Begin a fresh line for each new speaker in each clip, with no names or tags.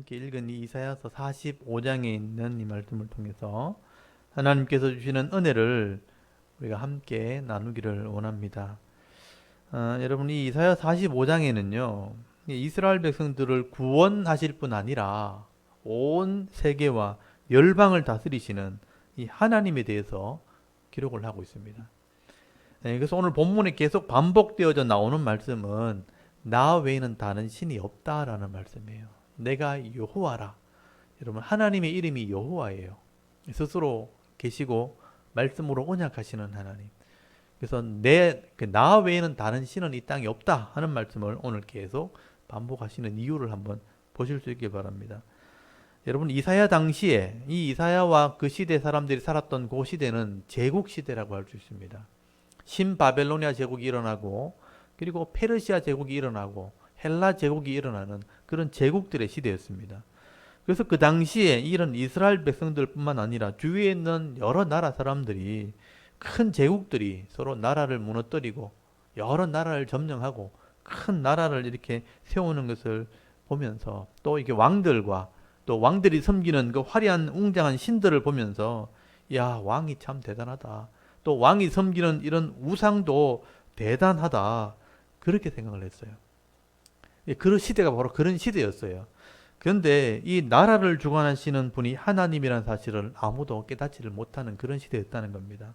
함께 읽은 이 이사야서 45장에 있는 이 말씀을 통해서 하나님께서 주시는 은혜를 우리가 함께 나누기를 원합니다. 여러분, 이 이사야 45장에는요 이스라엘 백성들을 구원하실 뿐 아니라 온 세계와 열방을 다스리시는 이 하나님에 대해서 기록을 하고 있습니다. 그래서 오늘 본문에 계속 반복되어져 나오는 말씀은 나 외에는 다른 신이 없다라는 말씀이에요. 내가 여호와라. 여러분, 하나님의 이름이 여호와예요. 스스로 계시고 말씀으로 언약하시는 하나님. 그래서 나 외에는 다른 신은 이 땅에 없다 하는 말씀을 오늘 계속 반복하시는 이유를 한번 보실 수 있길 바랍니다. 여러분, 이사야 당시에 이 이사야와 그 시대 사람들이 살았던 그 시대는 제국 시대라고 할 수 있습니다. 신바벨로니아 제국이 일어나고 그리고 페르시아 제국이 일어나고 헬라 제국이 일어나는 그런 제국들의 시대였습니다. 그래서 그 당시에 이런 이스라엘 백성들뿐만 아니라 주위에 있는 여러 나라 사람들이 큰 제국들이 서로 나라를 무너뜨리고 여러 나라를 점령하고 큰 나라를 이렇게 세우는 것을 보면서 또 이게 왕들과 또 왕들이 섬기는 그 화려한 웅장한 신들을 보면서 야, 왕이 참 대단하다. 또 왕이 섬기는 이런 우상도 대단하다. 그렇게 생각을 했어요. 그 시대가 바로 그런 시대였어요. 그런데 이 나라를 주관하시는 분이 하나님이라는 사실을 아무도 깨닫지를 못하는 그런 시대였다는 겁니다.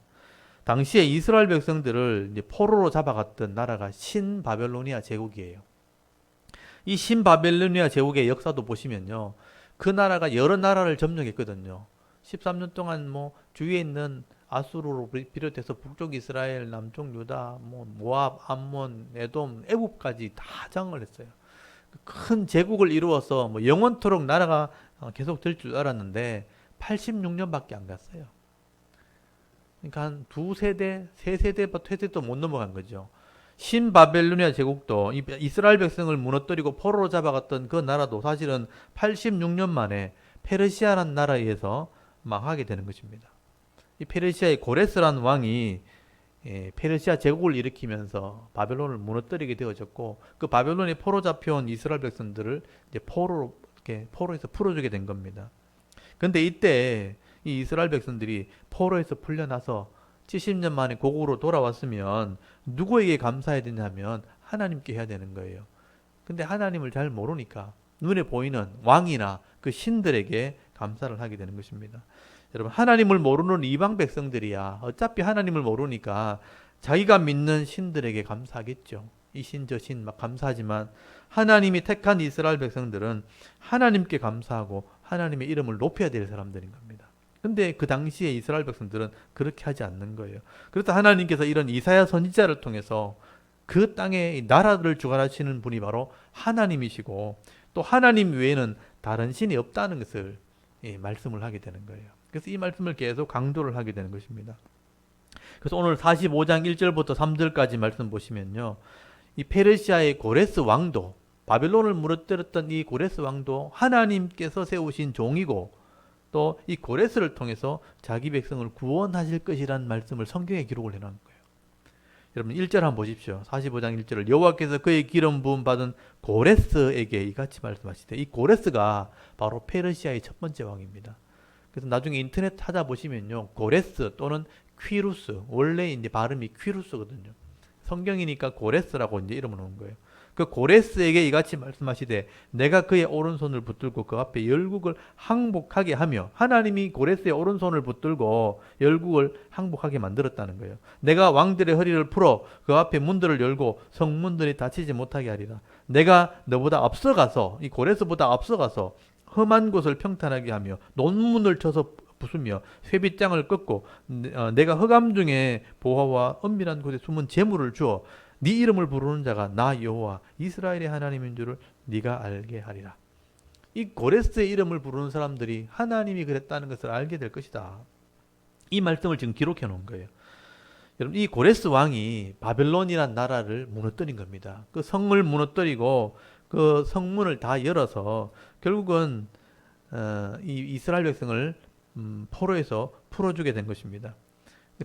당시에 이스라엘 백성들을 이제 포로로 잡아갔던 나라가 신바벨로니아 제국이에요. 이 신바벨로니아 제국의 역사도 보시면요, 그 나라가 여러 나라를 점령했거든요. 13년 동안 뭐 주위에 있는 아수르로 비롯해서 북쪽 이스라엘, 남쪽 유다, 모압, 암몬, 에돔, 애굽까지 다 장을 했어요. 큰 제국을 이루어서 뭐 영원토록 나라가 계속 될 줄 알았는데 86년밖에 안 갔어요. 그러니까 한 두 세대, 세 세대도 못 넘어간 거죠. 신바벨로니아 제국도 이스라엘 백성을 무너뜨리고 포로로 잡아갔던 그 나라도 사실은 86년 만에 페르시아라는 나라에 의해서 망하게 되는 것입니다. 이 페르시아의 고레스라는 왕이 페르시아 제국을 일으키면서 바벨론을 무너뜨리게 되어졌고, 그 바벨론에 포로 잡혀온 이스라엘 백성들을 이제 포로에서 풀어주게 된 겁니다. 근데 이때 이 이스라엘 백성들이 포로에서 풀려나서 70년 만에 고국으로 돌아왔으면 누구에게 감사해야 되냐면 하나님께 해야 되는 거예요. 근데 하나님을 잘 모르니까 눈에 보이는 왕이나 그 신들에게 감사를 하게 되는 것입니다. 여러분, 하나님을 모르는 이방 백성들이야 어차피 하나님을 모르니까 자기가 믿는 신들에게 감사하겠죠. 이 신 저 신 막 감사하지만 하나님이 택한 이스라엘 백성들은 하나님께 감사하고 하나님의 이름을 높여야 될 사람들인 겁니다. 근데 그 당시에 이스라엘 백성들은 그렇게 하지 않는 거예요. 그래서 하나님께서 이런 이사야 선지자를 통해서 그 땅에 나라를 주관하시는 분이 바로 하나님이시고 또 하나님 외에는 다른 신이 없다는 것을 말씀을 하게 되는 거예요. 그래서 이 말씀을 계속 강조를 하게 되는 것입니다. 그래서 오늘 45장 1절부터 3절까지 말씀 보시면요, 이 페르시아의 고레스 왕도, 바벨론을 무너뜨렸던 이 고레스 왕도 하나님께서 세우신 종이고 또 이 고레스를 통해서 자기 백성을 구원하실 것이라는 말씀을 성경에 기록을 해놓은 거예요. 여러분 1절 한번 보십시오. 45장 1절을 여호와께서 그의 기름 부음 받은 고레스에게 이같이 말씀하시되, 이 고레스가 바로 페르시아의 첫 번째 왕입니다. 그래서 나중에 인터넷 찾아보시면요, 고레스 또는 퀴루스, 원래 이제 발음이 퀴루스거든요. 성경이니까 고레스라고 이제 이름을 놓은 거예요. 그 고레스에게 이같이 말씀하시되, 내가 그의 오른손을 붙들고 그 앞에 열국을 항복하게 하며, 하나님이 고레스의 오른손을 붙들고 열국을 항복하게 만들었다는 거예요. 내가 왕들의 허리를 풀어 그 앞에 문들을 열고 성문들이 닫히지 못하게 하리라. 내가 너보다 앞서가서, 이 고레스보다 앞서가서 험한 곳을 평탄하게 하며 논문을 쳐서 부수며 쇠빗장을 꺾고 내가 흑암 중에 보화와 은밀한 곳에 숨은 재물을 주어 네 이름을 부르는 자가 나 여호와 이스라엘의 하나님인 줄을 네가 알게 하리라. 이 고레스의 이름을 부르는 사람들이 하나님이 그랬다는 것을 알게 될 것이다. 이 말씀을 지금 기록해 놓은 거예요. 여러분, 이 고레스 왕이 바벨론이라는 나라를 무너뜨린 겁니다. 그 성을 무너뜨리고 그 성문을 다 열어서 결국은 이 이스라엘 백성을 포로에서 풀어주게 된 것입니다.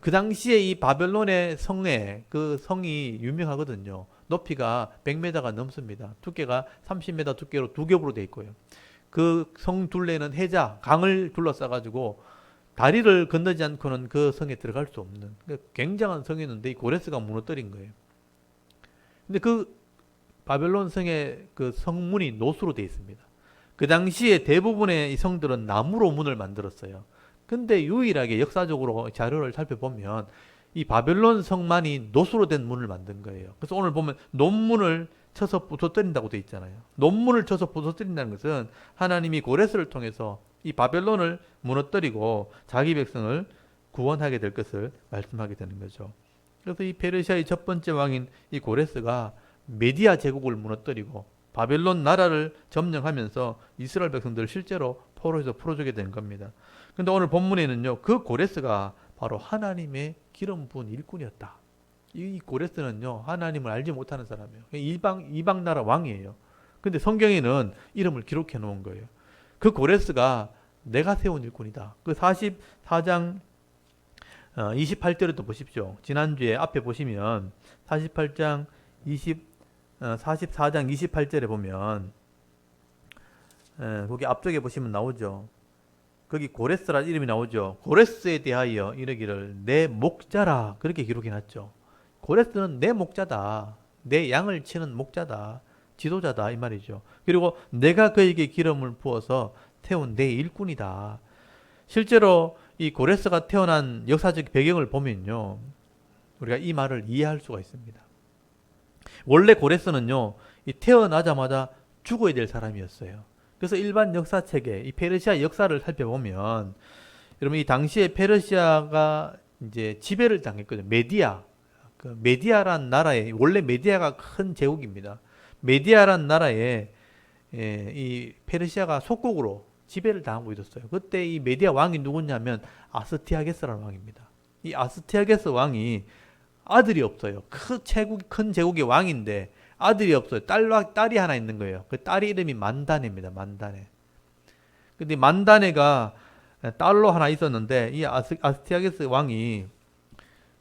그 당시에 이 바벨론의 성에, 그 성이 유명하거든요. 높이가 100m가 넘습니다. 두께가 30m 두께로 두 겹으로 되어 있고요. 그 성 둘레는 해자, 강을 둘러싸가지고 다리를 건너지 않고는 그 성에 들어갈 수 없는 굉장한 성이었는데 이 고레스가 무너뜨린 거예요. 근데 그 바벨론 성의 그 성문이 노수로 되어 있습니다. 그 당시에 대부분의 이 성들은 나무로 문을 만들었어요. 근데 유일하게 역사적으로 자료를 살펴보면 이 바벨론 성만이 노수로 된 문을 만든 거예요. 그래서 오늘 보면 논문을 쳐서 부서뜨린다고 되어 있잖아요. 논문을 쳐서 부서뜨린다는 것은 하나님이 고레스를 통해서 이 바벨론을 무너뜨리고 자기 백성을 구원하게 될 것을 말씀하게 되는 거죠. 그래서 이 페르시아의 첫 번째 왕인 이 고레스가 메디아 제국을 무너뜨리고 바벨론 나라를 점령하면서 이스라엘 백성들을 실제로 포로에서 풀어주게 된 겁니다. 근데 오늘 본문에는요, 그 고레스가 바로 하나님의 기름 부은 일꾼이었다. 이 고레스는요, 하나님을 알지 못하는 사람이에요. 이방 나라 왕이에요. 근데 성경에는 이름을 기록해 놓은 거예요. 그 고레스가 내가 세운 일꾼이다. 그 44장 28절에도 보십시오. 지난주에 앞에 보시면 44장 28절에 보면 거기 앞쪽에 보시면 나오죠. 거기 고레스라는 이름이 나오죠. 고레스에 대하여 이르기를 내 목자라 그렇게 기록해 놨죠. 고레스는 내 목자다. 내 양을 치는 목자다. 지도자다 이 말이죠. 그리고 내가 그에게 기름을 부어서 태운 내 일꾼이다. 실제로 이 고레스가 태어난 역사적 배경을 보면요, 우리가 이 말을 이해할 수가 있습니다. 원래 고레스는요, 이 태어나자마자 죽어야 될 사람이었어요. 그래서 일반 역사책에 이 페르시아 역사를 살펴보면, 여러분 이 당시에 페르시아가 이제 지배를 당했거든요. 메디아란 나라에, 원래 메디아가 큰 제국입니다. 메디아란 나라에 이 페르시아가 속국으로 지배를 당하고 있었어요. 그때 이 메디아 왕이 누구냐면 아스티아게스라는 왕입니다. 이 아스티아게스 왕이 아들이 없어요. 큰 제국의 왕인데 아들이 없어요. 딸이 하나 있는 거예요. 그 딸이 이름이 만다네입니다. 만다네. 근데 만다네가 딸로 하나 있었는데 이 아스티아게스 왕이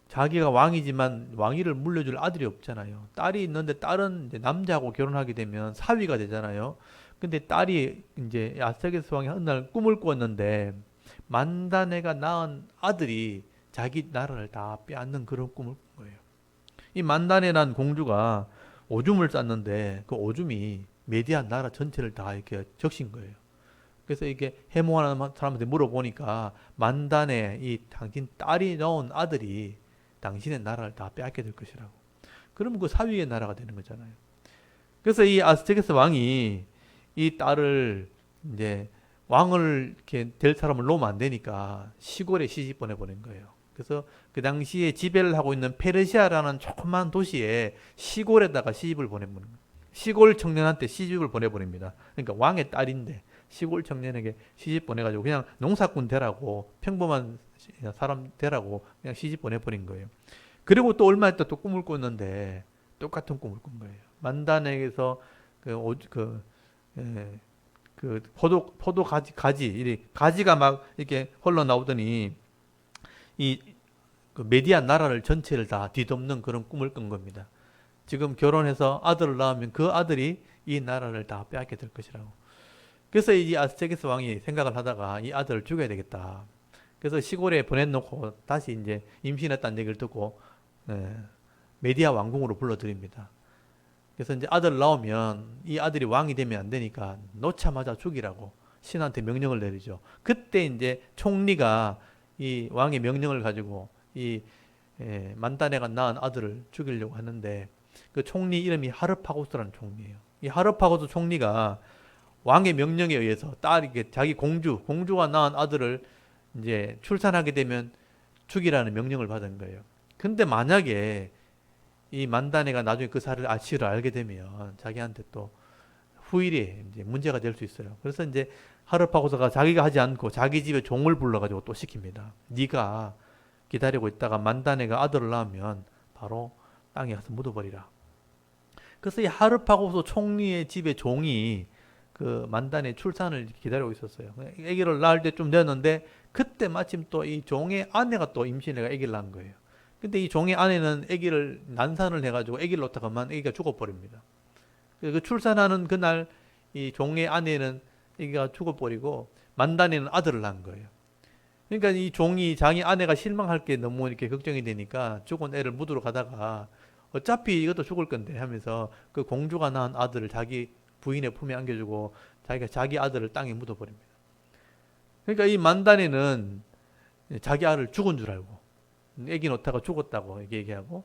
자기가 왕이지만 왕위를 물려줄 아들이 없잖아요. 딸이 있는데 딸은 이제 남자하고 결혼하게 되면 사위가 되잖아요. 근데 딸이 이제 아스티아게스 왕이 한 날 꿈을 꾸었는데 만다네가 낳은 아들이 자기 나라를 다 빼앗는 그런 꿈을 꾼 거예요. 이 만다네란 공주가 오줌을 쌌는데 그 오줌이 메디아 나라 전체를 다 이렇게 적신 거예요. 그래서 이게 해몽하는 사람한테 물어보니까 만다네 이 당신 딸이 낳은 아들이 당신의 나라를 다 빼앗게 될 것이라고. 그러면 그 사위의 나라가 되는 거잖아요. 그래서 이 아스테게스 왕이 이 딸을 이제 왕을 이렇게 될 사람을 놓으면 안 되니까 시골에 시집 보내보낸 거예요. 그래서 그 당시에 지배를 하고 있는 페르시아라는 조그만 도시에 시골에다가 시집을 보내보는 거예요. 시골 청년한테 시집을 보내버립니다. 그러니까 왕의 딸인데 시골 청년에게 시집 보내가지고 그냥 농사꾼 되라고 평범한 사람 되라고 그냥 시집 보내버린 거예요. 그리고 또 얼마 있다 또 꿈을 꿨는데 똑같은 꿈을 꾼 거예요. 만단에게서 그 포도 가지가 막 이렇게 흘러나오더니 그 메디아 나라를 전체를 다 뒤덮는 그런 꿈을 꾼 겁니다. 지금 결혼해서 아들을 낳으면 그 아들이 이 나라를 다 빼앗게 될 것이라고. 그래서 이 아스테게스 왕이 생각을 하다가 이 아들을 죽여야 되겠다. 그래서 시골에 보내놓고 다시 이제 임신했다는 얘기를 듣고 메디아 왕궁으로 불러들입니다. 그래서 이제 아들 나오면 이 아들이 왕이 되면 안 되니까 놓자마자 죽이라고 신한테 명령을 내리죠. 그때 이제 총리가 이 왕의 명령을 가지고 이 만다네가 낳은 아들을 죽이려고 하는데 그 총리 이름이 하르파고스라는 총리예요. 이 하르파고스 총리가 왕의 명령에 의해서 자기 공주가 낳은 아들을 이제 출산하게 되면 죽이라는 명령을 받은 거예요. 근데 만약에 이 만다네가 나중에 그 사실을 알게 되면 자기한테 또 후일에 이제 문제가 될 수 있어요. 그래서 이제 하르파고스가 자기가 하지 않고 자기 집에 종을 불러가지고 또 시킵니다. 네가 기다리고 있다가 만다네가 아들을 낳으면 바로 땅에 가서 묻어버리라. 그래서 이 하르파고스 총리의 집에 종이 그 만다네 출산을 기다리고 있었어요. 아기를 낳을 때 좀 되었는데 그때 마침 또 이 종의 아내가 또 임신해가 아기를 낳은 거예요. 근데 이 종의 아내는 아기를 난산을 해가지고 아기를 놓다가만 아기가 죽어버립니다. 그 출산하는 그날 이 종의 아내는 애기가 죽어버리고 만단이는 아들을 낳은 거예요. 그러니까 이 종이 자기 아내가 실망할 게 너무 이렇게 걱정이 되니까 죽은 애를 묻으러 가다가 어차피 이것도 죽을 건데 하면서 그 공주가 낳은 아들을 자기 부인의 품에 안겨주고 자기가 자기 아들을 땅에 묻어버립니다. 그러니까 이 만단이는 자기 아들 죽은 줄 알고 애기 놓다가 죽었다고 얘기하고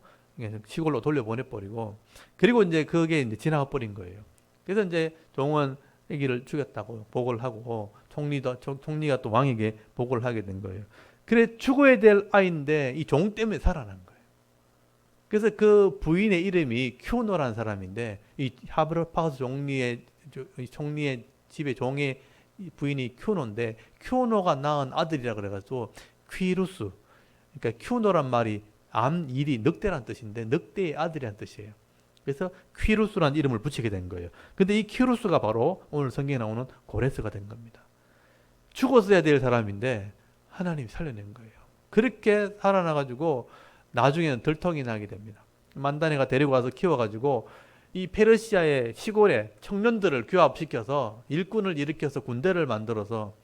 시골로 돌려보내버리고 그리고 이제 그게 이제 지나가 버린 거예요. 그래서 이제 종은 애기를 죽였다고 보고를 하고 총리가 또 왕에게 보고를 하게 된 거예요. 그래 죽어야 될 아이인데 이 종 때문에 살아난 거예요. 그래서 그 부인의 이름이 큐노라는 사람인데 이 하브르파스 총리의 집의 종의 부인이 큐노인데 큐노가 낳은 아들이라 그래가지고 퀴루스, 그러니까 큐노란 말이 암일이 늑대란 뜻인데 늑대의 아들이란 뜻이에요. 그래서 퀴루스라는 이름을 붙이게 된 거예요. 근데 이 퀴루스가 바로 오늘 성경에 나오는 고레스가 된 겁니다. 죽었어야 될 사람인데 하나님이 살려낸 거예요. 그렇게 살아나가지고 나중에는 들통이 나게 됩니다. 만다네가 데리고 가서 키워가지고 이 페르시아의 시골에 청년들을 규합시켜서 일꾼을 일으켜서 군대를 만들어서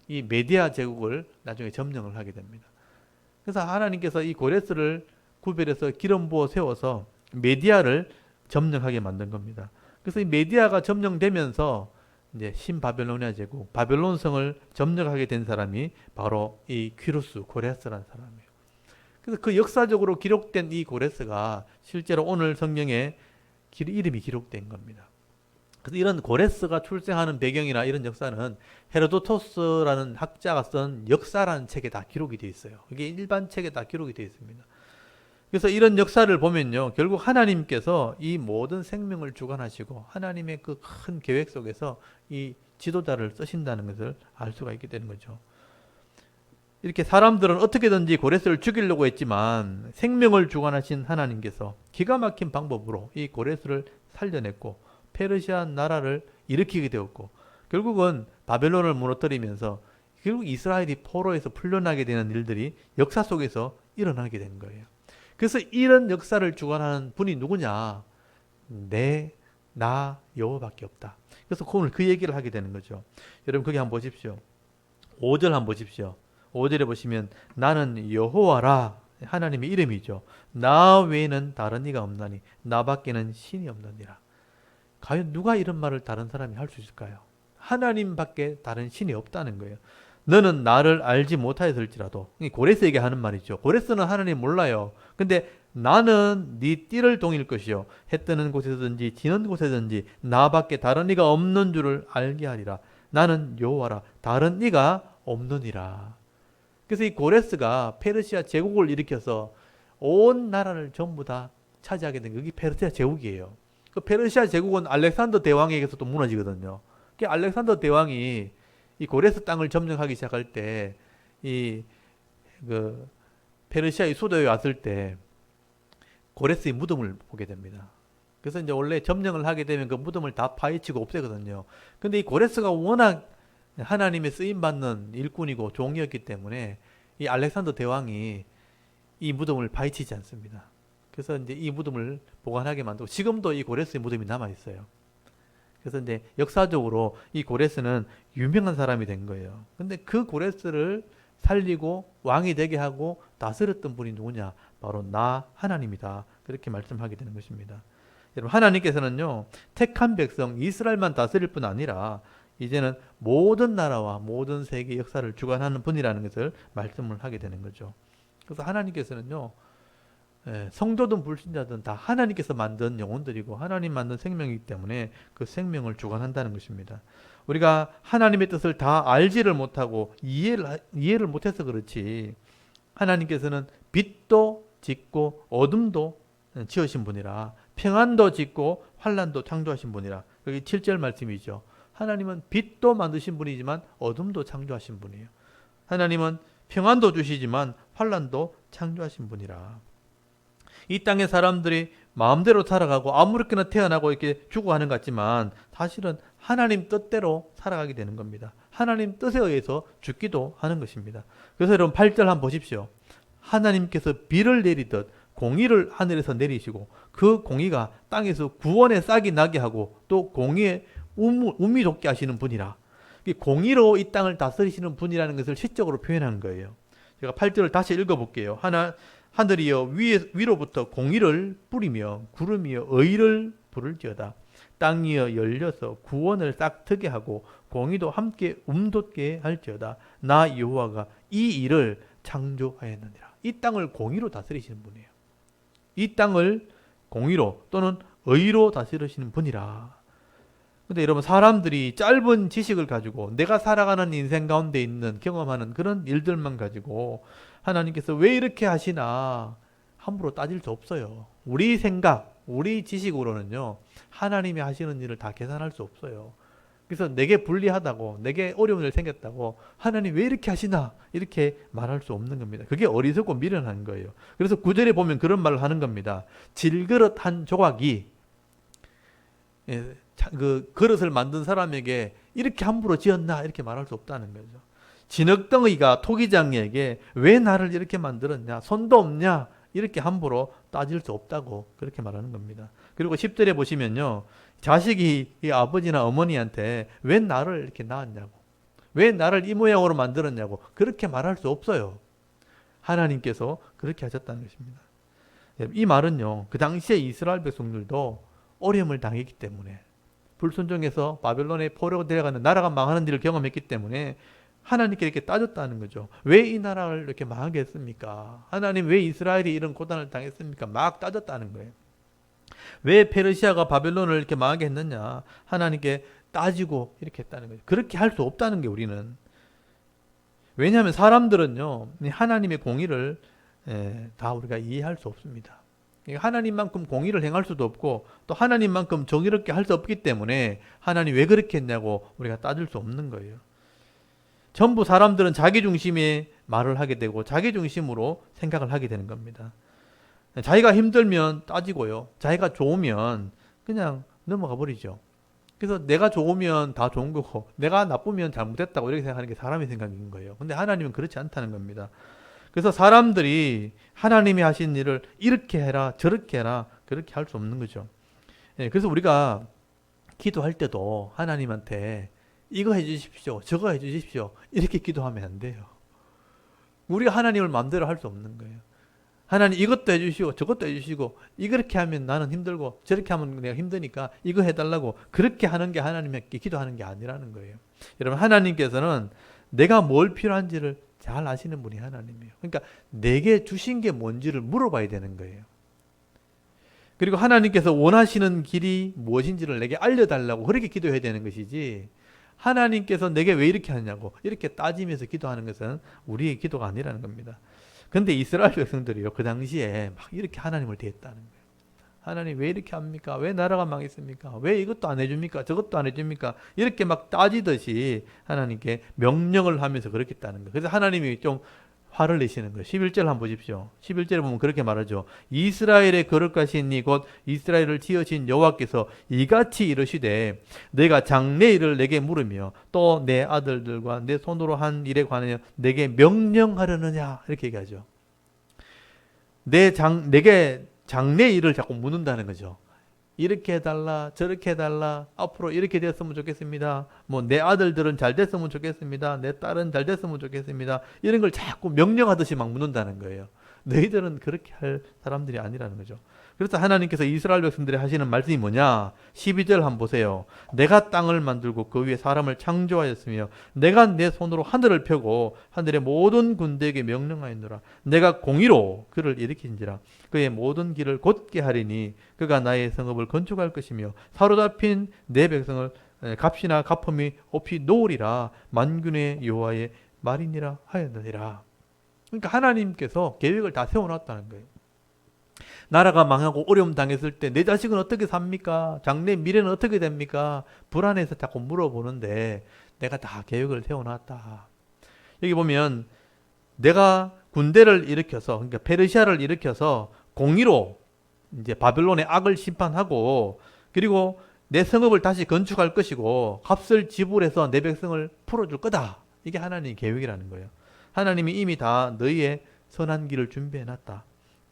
이 메디아 제국을 나중에 점령을 하게 됩니다. 그래서 하나님께서 이 고레스를 구별해서 기름 부어 세워서 메디아를 점령하게 만든 겁니다. 그래서 이 메디아가 점령되면서 이제 신바벨로니아 제국, 바벨론성을 점령하게 된 사람이 바로 이 퀴루스 고레스라는 사람이에요. 그래서 그 역사적으로 기록된 이 고레스가 실제로 오늘 성경에 이름이 기록된 겁니다. 그래서 이런 고레스가 출생하는 배경이나 이런 역사는 헤로도토스라는 학자가 쓴 역사라는 책에 다 기록이 되어 있어요. 이게 일반 책에 다 기록이 되어 있습니다. 그래서 이런 역사를 보면요, 결국 하나님께서 이 모든 생명을 주관하시고 하나님의 그 큰 계획 속에서 이 지도자를 쓰신다는 것을 알 수가 있게 되는 거죠. 이렇게 사람들은 어떻게든지 고레스를 죽이려고 했지만 생명을 주관하신 하나님께서 기가 막힌 방법으로 이 고레스를 살려냈고 페르시아 나라를 일으키게 되었고 결국은 바벨론을 무너뜨리면서 결국 이스라엘이 포로에서 풀려나게 되는 일들이 역사 속에서 일어나게 된 거예요. 그래서 이런 역사를 주관하는 분이 누구냐? 나 여호와밖에 없다. 그래서 오늘 그 얘기를 하게 되는 거죠. 여러분 거기 한번 보십시오. 5절 한번 보십시오. 5절에 보시면 나는 여호와라, 하나님의 이름이죠. 나 외에는 다른 이가 없나니 나밖에는 신이 없느니라. 과연 누가 이런 말을 다른 사람이 할 수 있을까요? 하나님밖에 다른 신이 없다는 거예요. 너는 나를 알지 못하였을지라도, 고레스에게 하는 말이죠. 고레스는 하나님 몰라요. 근데 나는 네 띠를 동일 것이요 해 뜨는 곳에든지 지는 곳에든지 나밖에 다른 이가 없는 줄을 알게 하리라. 나는 여호와라, 다른 이가 없느니라. 그래서 이 고레스가 페르시아 제국을 일으켜서 온 나라를 전부 다 차지하게 된 게 페르시아 제국이에요. 그 페르시아 제국은 알렉산더 대왕에게서 또 무너지거든요. 그 알렉산더 대왕이 이 고레스 땅을 점령하기 시작할 때 이 그 페르시아의 수도에 왔을 때 고레스의 무덤을 보게 됩니다. 그래서 이제 원래 점령을 하게 되면 그 무덤을 다 파헤치고 없애거든요. 근데 이 고레스가 워낙 하나님의 쓰임 받는 일꾼이고 종이었기 때문에 이 알렉산더 대왕이 이 무덤을 파헤치지 않습니다. 그래서 이제 이 무덤을 보관하게 만들고 지금도 이 고레스의 무덤이 남아 있어요. 그래서 이제 역사적으로 이 고레스는 유명한 사람이 된 거예요. 근데 그 고레스를 살리고 왕이 되게 하고 다스렸던 분이 누구냐? 바로 나 하나님이다. 그렇게 말씀하게 되는 것입니다. 여러분 하나님께서는요, 택한 백성 이스라엘만 다스릴 뿐 아니라 이제는 모든 나라와 모든 세계 역사를 주관하는 분이라는 것을 말씀을 하게 되는 거죠. 그래서 하나님께서는요, 성도든 불신자든 다 하나님께서 만든 영혼들이고 하나님 만든 생명이기 때문에 그 생명을 주관한다는 것입니다. 우리가 하나님의 뜻을 다 알지를 못하고 이해를 못해서 그렇지, 하나님께서는 빛도 짓고 어둠도 지으신 분이라, 평안도 짓고 환난도 창조하신 분이라. 여기 7절 말씀이죠. 하나님은 빛도 만드신 분이지만 어둠도 창조하신 분이에요. 하나님은 평안도 주시지만 환난도 창조하신 분이라. 이 땅의 사람들이 마음대로 살아가고 아무렇게나 태어나고 이렇게 죽어가는 것 같지만 사실은 하나님 뜻대로 살아가게 되는 겁니다. 하나님 뜻에 의해서 죽기도 하는 것입니다. 그래서 여러분 8절 한번 보십시오. 하나님께서 비를 내리듯 공의를 하늘에서 내리시고 그 공의가 땅에서 구원의 싹이 나게 하고 또 공의에 우미 돋게 하시는 분이라. 공의로 이 땅을 다스리시는 분이라는 것을 시적으로 표현한 거예요. 제가 8절을 다시 읽어볼게요. 하늘이여 위로부터 공의를 뿌리며 구름이여 의를 부를지어다. 땅이여 열려서 구원을 싹트게 하고 공의도 함께 움돋게 할지어다. 나 여호와가 이 일을 창조하였느니라. 이 땅을 공의로 다스리시는 분이에요. 이 땅을 공의로 또는 의로 다스리시는 분이라. 근데 여러분, 사람들이 짧은 지식을 가지고 내가 살아가는 인생 가운데 있는 경험하는 그런 일들만 가지고 하나님께서 왜 이렇게 하시나 함부로 따질 수 없어요. 우리 생각, 우리 지식으로는요, 하나님이 하시는 일을 다 계산할 수 없어요. 그래서 내게 불리하다고, 내게 어려운 일 생겼다고 하나님 왜 이렇게 하시나 이렇게 말할 수 없는 겁니다. 그게 어리석고 미련한 거예요. 그래서 9절에 보면 그런 말을 하는 겁니다. 질그릇 한 조각이 그 그릇을 만든 사람에게 이렇게 함부로 지었나 이렇게 말할 수 없다는 거죠. 진흙덩이가 토기장에게 왜 나를 이렇게 만들었냐, 손도 없냐 이렇게 함부로 따질 수 없다고 그렇게 말하는 겁니다. 그리고 10절에 보시면요, 자식이 이 아버지나 어머니한테 왜 나를 이렇게 낳았냐고, 왜 나를 이 모양으로 만들었냐고 그렇게 말할 수 없어요. 하나님께서 그렇게 하셨다는 것입니다. 이 말은요, 그 당시에 이스라엘 백성들도 어려움을 당했기 때문에, 불순종해서 바벨론에 포로가 데려가는 나라가 망하는 일을 경험했기 때문에 하나님께 이렇게 따졌다는 거죠. 왜 이 나라를 이렇게 망하게 했습니까? 하나님 왜 이스라엘이 이런 고단을 당했습니까? 막 따졌다는 거예요. 왜 페르시아가 바벨론을 이렇게 망하게 했느냐? 하나님께 따지고 이렇게 했다는 거죠. 그렇게 할 수 없다는 게 우리는. 왜냐하면 사람들은요, 하나님의 공의를 다 우리가 이해할 수 없습니다. 하나님만큼 공의를 행할 수도 없고 또 하나님만큼 정의롭게 할 수 없기 때문에 하나님 왜 그렇게 했냐고 우리가 따질 수 없는 거예요. 전부 사람들은 자기 중심의 말을 하게 되고 자기 중심으로 생각을 하게 되는 겁니다. 자기가 힘들면 따지고요, 자기가 좋으면 그냥 넘어가 버리죠. 그래서 내가 좋으면 다 좋은 거고 내가 나쁘면 잘못했다고 이렇게 생각하는 게 사람의 생각인 거예요. 근데 하나님은 그렇지 않다는 겁니다. 그래서 사람들이 하나님이 하신 일을 이렇게 해라 저렇게 해라 그렇게 할 수 없는 거죠. 그래서 우리가 기도할 때도 하나님한테 이거 해주십시오, 저거 해주십시오 이렇게 기도하면 안 돼요. 우리가 하나님을 마음대로 할 수 없는 거예요. 하나님 이것도 해주시고 저것도 해주시고 이렇게 하면 나는 힘들고 저렇게 하면 내가 힘드니까 이거 해달라고 그렇게 하는 게 하나님께 기도하는 게 아니라는 거예요. 여러분, 하나님께서는 내가 뭘 필요한지를 잘 아시는 분이 하나님이에요. 그러니까 내게 주신 게 뭔지를 물어봐야 되는 거예요. 그리고 하나님께서 원하시는 길이 무엇인지를 내게 알려달라고 그렇게 기도해야 되는 것이지, 하나님께서 내게 왜 이렇게 하냐고 이렇게 따지면서 기도하는 것은 우리의 기도가 아니라는 겁니다. 근데 이스라엘 백성들이요, 그 당시에 막 이렇게 하나님을 대했다는 거예요. 하나님 왜 이렇게 합니까? 왜 나라가 망했습니까? 왜 이것도 안 해줍니까? 저것도 안 해줍니까? 이렇게 막 따지듯이 하나님께 명령을 하면서 그렇게 했다는 거예요. 그래서 하나님이 좀 화를 내시는 거예요. 11절 한번 보십시오. 11절에 보면 그렇게 말하죠. 이스라엘의 거룩하신 이 곧 이스라엘을 지으신 여호와께서 이같이 이르시되 내가 장래일을 내게 물으며 또 내 아들들과 내 손으로 한 일에 관하여 내게 명령하려느냐 이렇게 얘기하죠. 내게 장래일을 자꾸 묻는다는 거죠. 이렇게 해달라 저렇게 해달라 앞으로 이렇게 됐으면 좋겠습니다. 뭐 내 아들들은 잘 됐으면 좋겠습니다. 내 딸은 잘 됐으면 좋겠습니다. 이런 걸 자꾸 명령하듯이 막 묻는다는 거예요. 너희들은 그렇게 할 사람들이 아니라는 거죠. 그래서 하나님께서 이스라엘 백성들이 하시는 말씀이 뭐냐? 12절 한번 보세요. 내가 땅을 만들고 그 위에 사람을 창조하였으며 내가 내 손으로 하늘을 펴고 하늘의 모든 군대에게 명령하였노라. 내가 공의로 그를 일으킨지라. 그의 모든 길을 곧게 하리니 그가 나의 성읍을 건축할 것이며 사로잡힌 내 백성을 값이나 갚음이 없이 놓으리라. 만군의 여호와의 말이니라 하였느니라. 그러니까 하나님께서 계획을 다 세워놨다는 거예요. 나라가 망하고 어려움 당했을 때 내 자식은 어떻게 삽니까? 장래 미래는 어떻게 됩니까? 불안해서 자꾸 물어보는데 내가 다 계획을 세워놨다. 여기 보면 내가 군대를 일으켜서, 그러니까 페르시아를 일으켜서 공의로 이제 바벨론의 악을 심판하고 그리고 내 성읍을 다시 건축할 것이고 값을 지불해서 내 백성을 풀어줄 거다. 이게 하나님의 계획이라는 거예요. 하나님이 이미 다 너희의 선한 길을 준비해놨다.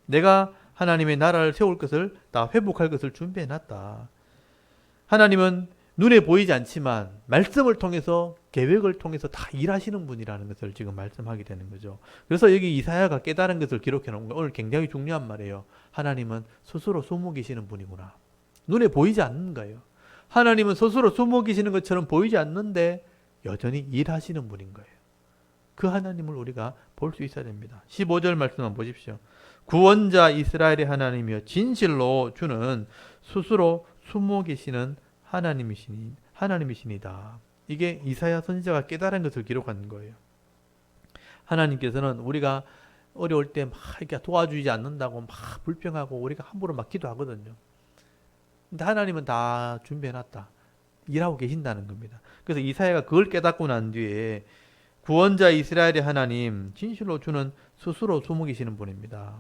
내가 하나님의 나라를 세울 것을 다 회복할 것을 준비해놨다. 하나님은 눈에 보이지 않지만 말씀을 통해서 계획을 통해서 다 일하시는 분이라는 것을 지금 말씀하게 되는 거죠. 그래서 여기 이사야가 깨달은 것을 기록해 놓은 거 오늘 굉장히 중요한 말이에요. 하나님은 스스로 숨어 계시는 분이구나. 눈에 보이지 않는 거예요. 하나님은 스스로 숨어 계시는 것처럼 보이지 않는데 여전히 일하시는 분인 거예요. 그 하나님을 우리가 볼 수 있어야 됩니다. 15절 말씀만 보십시오. 구원자 이스라엘의 하나님이여 진실로 주는 스스로 숨어 계시는 하나님이시니다. 이게 이사야 선지자가 깨달은 것을 기록한 거예요. 하나님께서는 우리가 어려울 때 막 이렇게 도와주지 않는다고 막 불평하고 우리가 함부로 막 기도하거든요. 근데 하나님은 다 준비해놨다. 일하고 계신다는 겁니다. 그래서 이사야가 그걸 깨닫고 난 뒤에 구원자 이스라엘의 하나님, 진실로 주는 스스로 숨어 계시는 분입니다.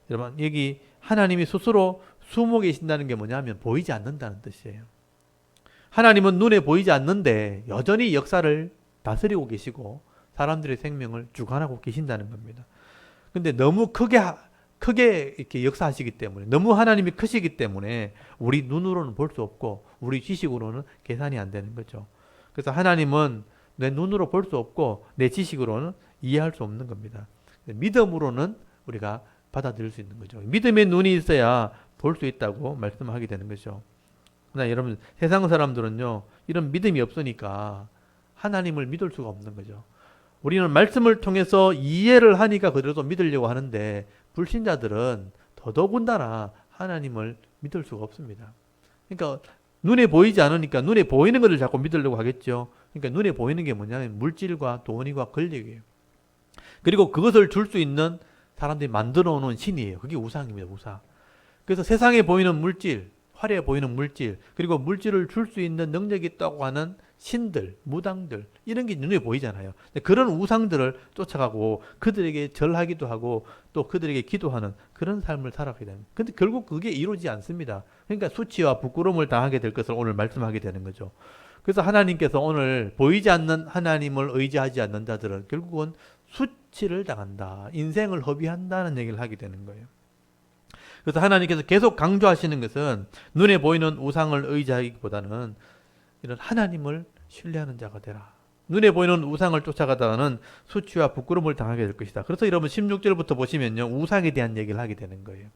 여러분, 여기 하나님이 스스로 숨어 계신다는 게 뭐냐면 보이지 않는다는 뜻이에요. 하나님은 눈에 보이지 않는데 여전히 역사를 다스리고 계시고 사람들의 생명을 주관하고 계신다는 겁니다. 근데 너무 크게 이렇게 역사하시기 때문에, 너무 하나님이 크시기 때문에 우리 눈으로는 볼 수 없고 우리 지식으로는 계산이 안 되는 거죠. 그래서 하나님은 내 눈으로 볼 수 없고 내 지식으로는 이해할 수 없는 겁니다. 믿음으로는 우리가 받아들일 수 있는 거죠. 믿음의 눈이 있어야 볼 수 있다고 말씀하게 되는 거죠. 그러나 여러분, 세상 사람들은요, 이런 믿음이 없으니까 하나님을 믿을 수가 없는 거죠. 우리는 말씀을 통해서 이해를 하니까 그래도 믿으려고 하는데 불신자들은 더더군다나 하나님을 믿을 수가 없습니다. 그러니까 눈에 보이지 않으니까 눈에 보이는 것을 자꾸 믿으려고 하겠죠. 그러니까 눈에 보이는 게 뭐냐면 물질과 돈이과 권력이에요. 그리고 그것을 줄 수 있는 사람들이 만들어 놓은 신이에요. 그게 우상입니다. 우상. 그래서 세상에 보이는 물질, 화려해 보이는 물질, 그리고 물질을 줄 수 있는 능력이 있다고 하는 신들, 무당들, 이런 게 눈에 보이잖아요. 그런 우상들을 쫓아가고 그들에게 절하기도 하고 또 그들에게 기도하는 그런 삶을 살아가게 됩니다. 근데 결국 그게 이루어지지 않습니다. 그러니까 수치와 부끄러움을 당하게 될 것을 오늘 말씀하게 되는 거죠. 그래서 하나님께서 오늘 보이지 않는 하나님을 의지하지 않는 자들은 결국은 수치를 당한다. 인생을 허비한다는 얘기를 하게 되는 거예요. 그래서 하나님께서 계속 강조하시는 것은 눈에 보이는 우상을 의지하기보다는 이런 하나님을 신뢰하는 자가 되라. 눈에 보이는 우상을 쫓아가다가는 수치와 부끄러움을 당하게 될 것이다. 그래서 여러분 16절부터 보시면요, 우상에 대한 얘기를 하게 되는 거예요.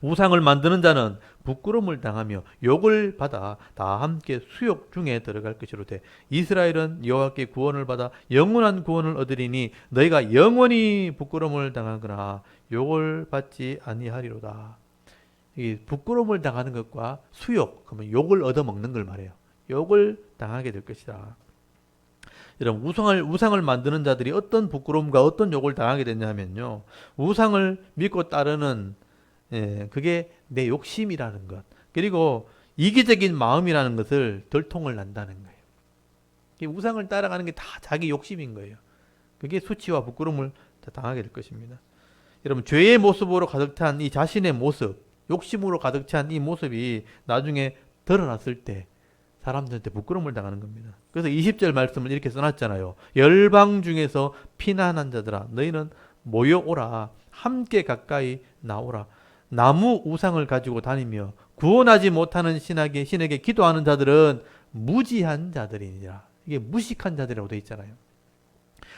우상을 만드는 자는 부끄러움을 당하며 욕을 받아 다 함께 수욕 중에 들어갈 것이로되 이스라엘은 여호와께 구원을 받아 영원한 구원을 얻으리니 너희가 영원히 부끄러움을 당하거나 욕을 받지 아니하리로다. 이 부끄러움을 당하는 것과 수욕, 그러면 욕을 얻어먹는 걸 말해요. 욕을 당하게 될 것이다. 여러분, 우상을 만드는 자들이 어떤 부끄러움과 어떤 욕을 당하게 되냐 하면요, 우상을 믿고 따르는 그게 내 욕심이라는 것, 그리고 이기적인 마음이라는 것을 들통을 난다는 거예요. 우상을 따라가는 게 다 자기 욕심인 거예요. 그게 수치와 부끄러움을 당하게 될 것입니다. 여러분, 죄의 모습으로 가득 찬 이 자신의 모습, 욕심으로 가득 찬 이 모습이 나중에 드러났을 때 사람들한테 부끄러움을 당하는 겁니다. 그래서 20절 말씀을 이렇게 써놨잖아요. 열방 중에서 피난한 자들아 너희는 모여오라, 함께 가까이 나오라. 나무 우상을 가지고 다니며 구원하지 못하는 신에게 기도하는 자들은 무지한 자들이니라. 이게 무식한 자들이라고 되어 있잖아요.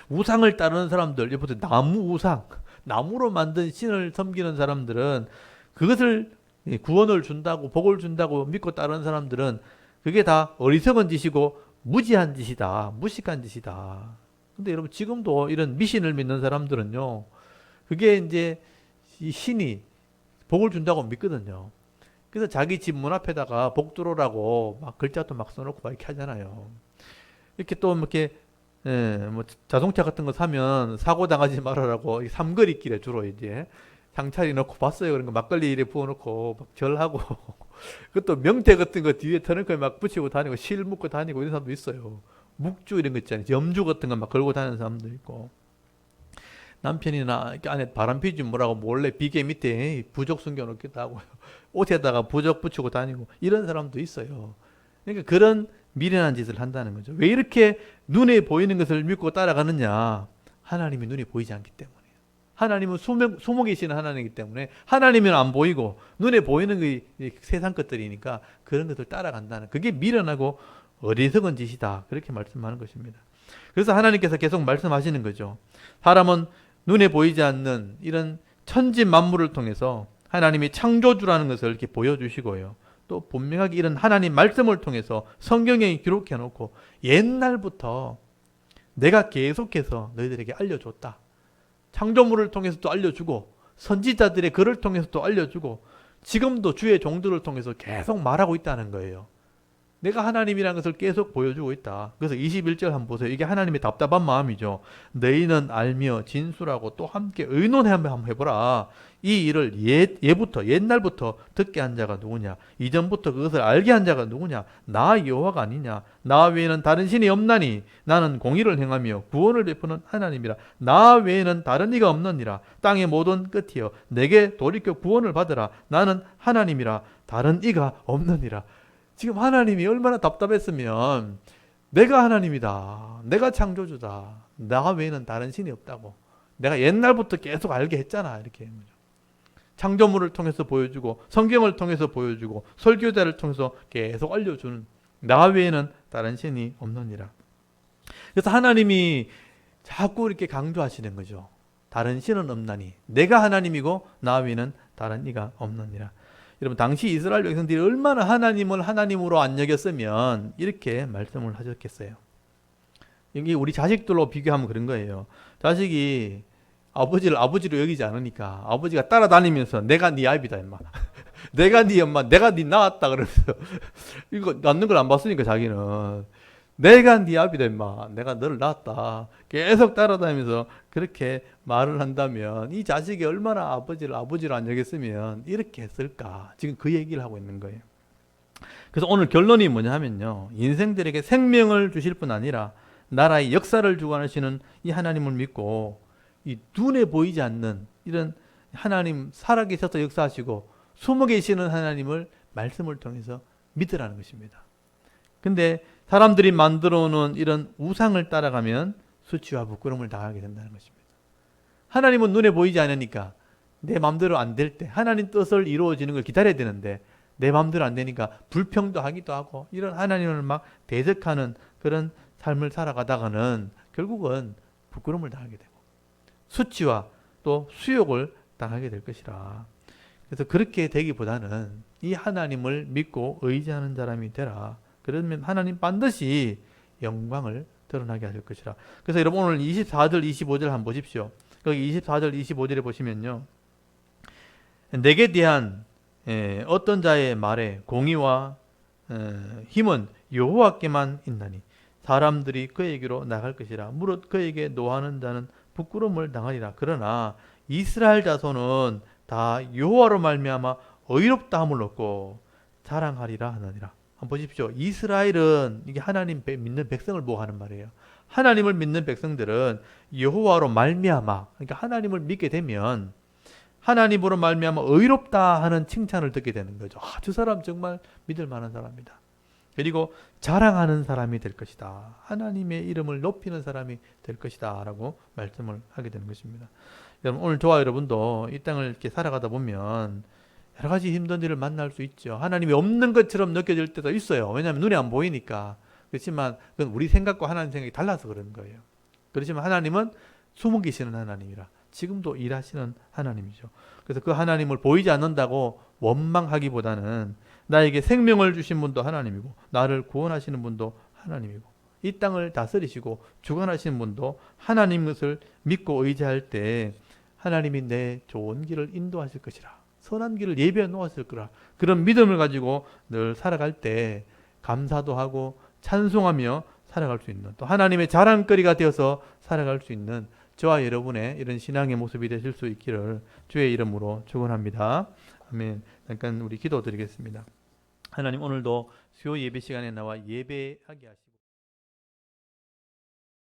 우상을 따르는 사람들, 여러분, 나무 우상, 나무로 만든 신을 섬기는 사람들은 그것을 구원을 준다고, 복을 준다고 믿고 따르는 사람들은 그게 다 어리석은 짓이고 무지한 짓이다, 무식한 짓이다. 근데 여러분, 지금도 이런 미신을 믿는 사람들은요, 그게 이제 이 신이 복을 준다고 믿거든요. 그래서 자기 집 문 앞에다가 복 들어오라고 막 글자도 막 써놓고 막 이렇게 하잖아요. 이렇게 또 이렇게 뭐 자동차 같은 거 사면 사고 당하지 말아라고 삼거리길에 주로 이제 상차리 넣고 봤어요. 그런 거 막걸리 이래 부어놓고 막 절하고 그것도 명태 같은 거 뒤에 트렁크에 막 붙이고 다니고 실 묶고 다니고 이런 사람도 있어요. 묵주 이런 거 있잖아요. 염주 같은 거 막 걸고 다니는 사람도 있고. 남편이나 안에 바람 피지 뭐라고 몰래 비계 밑에 부적 숨겨놓기도 하고요. 옷에다가 부적 붙이고 다니고 이런 사람도 있어요. 그러니까 그런 미련한 짓을 한다는 거죠. 왜 이렇게 눈에 보이는 것을 믿고 따라가느냐? 하나님이 눈에 보이지 않기 때문이에요. 하나님은 숨어 계시는 하나님이기 때문에 하나님은 안 보이고 눈에 보이는 그 세상 것들이니까 그런 것들 따라간다는, 그게 미련하고 어리석은 짓이다, 그렇게 말씀하는 것입니다. 그래서 하나님께서 계속 말씀하시는 거죠. 사람은 눈에 보이지 않는 이런 천지 만물을 통해서 하나님이 창조주라는 것을 이렇게 보여주시고요. 또 분명하게 이런 하나님 말씀을 통해서 성경에 기록해 놓고 옛날부터 내가 계속해서 너희들에게 알려줬다. 창조물을 통해서 또 알려주고 선지자들의 글을 통해서 또 알려주고 지금도 주의 종들을 통해서 계속 말하고 있다는 거예요. 내가 하나님이라는 것을 계속 보여주고 있다. 그래서 21절 한번 보세요. 이게 하나님의 답답한 마음이죠. 너희는 알며 진술하고 또 함께 의논해 한번 해보라. 이 일을 옛날부터 듣게 한 자가 누구냐? 이전부터 그것을 알게 한 자가 누구냐? 나 여호와가 아니냐? 나 외에는 다른 신이 없나니 나는 공의를 행하며 구원을 베푸는 하나님이라. 나 외에는 다른 이가 없느니라. 땅의 모든 끝이여 내게 돌이켜 구원을 받으라. 나는 하나님이라 다른 이가 없느니라. 지금 하나님이 얼마나 답답했으면 내가 하나님이다, 내가 창조주다, 나 외에는 다른 신이 없다고 내가 옛날부터 계속 알게 했잖아, 이렇게 창조물을 통해서 보여주고 성경을 통해서 보여주고 설교자를 통해서 계속 알려주는 나 외에는 다른 신이 없느니라. 그래서 하나님이 자꾸 이렇게 강조하시는 거죠. 다른 신은 없나니 내가 하나님이고 나 외에는 다른 이가 없느니라. 여러분, 당시 이스라엘 백성들이 얼마나 하나님을 하나님으로 안 여겼으면 이렇게 말씀을 하셨겠어요. 여기 우리 자식들로 비교하면 그런 거예요. 자식이 아버지를 아버지로 여기지 않으니까 아버지가 따라다니면서 내가 네 아비다 임마, 내가 네 엄마, 내가 네 낳았다 그러면서 이거 낳는 걸 안 봤으니까 자기는 내가 네 아비다 임마, 내가 너를 낳았다 계속 따라다니면서 그렇게 말을 한다면 이 자식이 얼마나 아버지를 아버지로 안 여겼으면 이렇게 했을까, 지금 그 얘기를 하고 있는 거예요. 그래서 오늘 결론이 뭐냐 하면요, 인생들에게 생명을 주실 뿐 아니라 나라의 역사를 주관하시는 이 하나님을 믿고 이 눈에 보이지 않는 이런 하나님, 살아계셔서 역사하시고 숨어 계시는 하나님을 말씀을 통해서 믿으라는 것입니다. 근데 사람들이 만들어 놓은 이런 우상을 따라가면 수치와 부끄러움을 당하게 된다는 것입니다. 하나님은 눈에 보이지 않으니까 내 마음대로 안 될 때 하나님 뜻을 이루어지는 걸 기다려야 되는데 내 마음대로 안 되니까 불평도 하기도 하고 이런 하나님을 막 대적하는 그런 삶을 살아가다가는 결국은 부끄러움을 당하게 되고 수치와 또 수욕을 당하게 될 것이라. 그래서 그렇게 되기보다는 이 하나님을 믿고 의지하는 사람이 되라. 그러면 하나님 반드시 영광을 드러나게 하실 것이라. 그래서 여러분 오늘 24절 25절 한번 보십시오. 거기 24절 25절에 보시면요, 내게 대한 어떤 자의 말에 공의와 힘은 여호와께만 있나니 사람들이 그에게로 나갈 것이라. 무릇 그에게 노하는 자는 부끄러움을 당하리라. 그러나 이스라엘 자손은 다 여호와로 말미암아 의롭다 함을 얻고 자랑하리라 하느니라. 한번 보십시오. 이스라엘은 이게 하나님 믿는 백성을 보호하는 말이에요. 하나님을 믿는 백성들은 여호와로 말미암아, 그러니까 하나님을 믿게 되면 하나님으로 말미암아 의롭다 하는 칭찬을 듣게 되는 거죠. 아, 저 사람 정말 믿을 만한 사람이다. 그리고 자랑하는 사람이 될 것이다. 하나님의 이름을 높이는 사람이 될 것이다 라고 말씀을 하게 되는 것입니다. 여러분, 오늘 저와 여러분도 이 땅을 이렇게 살아가다 보면 여러 가지 힘든 일을 만날 수 있죠. 하나님이 없는 것처럼 느껴질 때도 있어요. 왜냐하면 눈에 안 보이니까. 그렇지만 그건 우리 생각과 하나님 생각이 달라서 그런 거예요. 그렇지만 하나님은 숨어 계시는 하나님이라 지금도 일하시는 하나님이죠. 그래서 그 하나님을 보이지 않는다고 원망하기보다는 나에게 생명을 주신 분도 하나님이고 나를 구원하시는 분도 하나님이고 이 땅을 다스리시고 주관하시는 분도 하나님 것을 믿고 의지할 때 하나님이 내 좋은 길을 인도하실 것이라, 선한 길을 예비해 놓았을 거라, 그런 믿음을 가지고 늘 살아갈 때 감사도 하고 찬송하며 살아갈 수 있는, 또 하나님의 자랑거리가 되어서 살아갈 수 있는 저와 여러분의 이런 신앙의 모습이 되실 수 있기를 주의 이름으로 축원합니다. 아멘. 잠깐 우리 기도드리겠습니다. 하나님, 오늘도 수요 예배 시간에 나와 예배하게 하시고